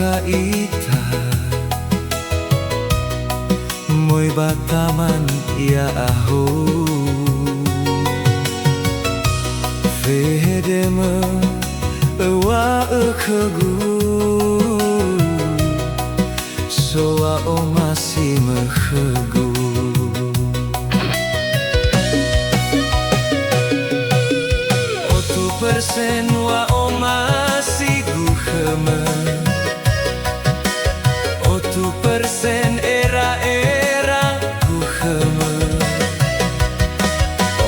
darua ita moy bataman ya aho vedeme wa khegu soa o masih mekhegu otu persen wa o masih guheme otu persen era guheme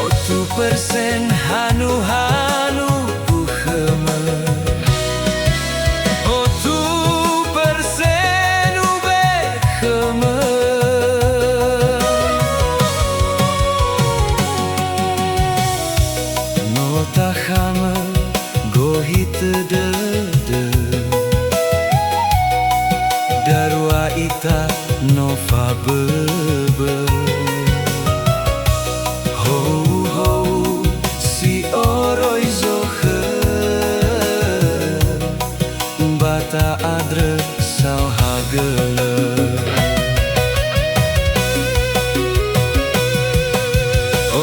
otu persen hanu guheme otu persen ube kheme no takhame gohit de darua ita nova bebe ho si oroi zohe bata adre sao hagele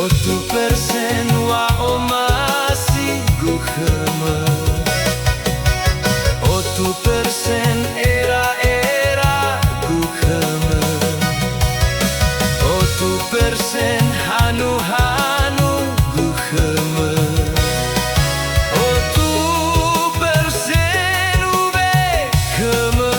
otu persen wa o masih guheme otu persen era guheme otu persen hanu guheme otu persen ube kheme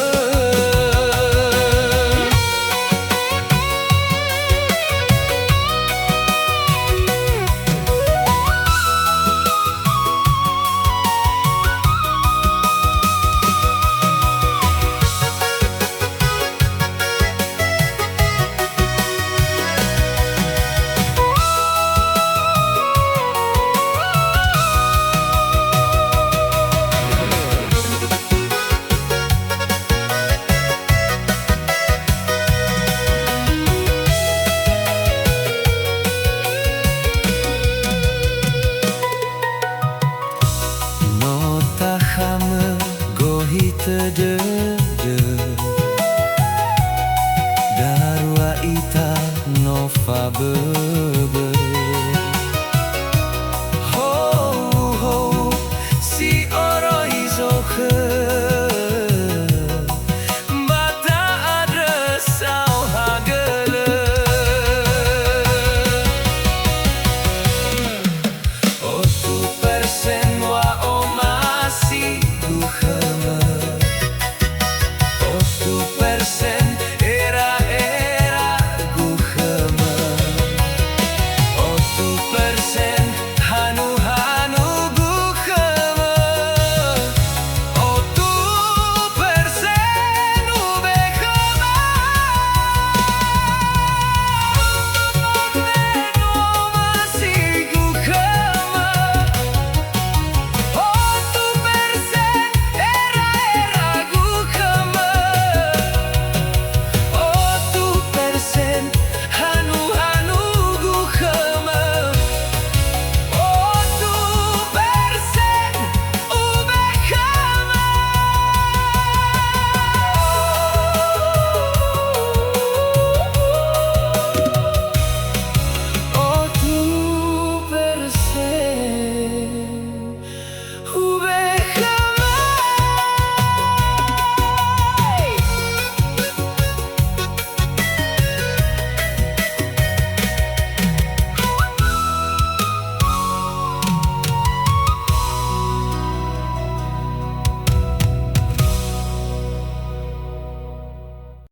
de darua ita nova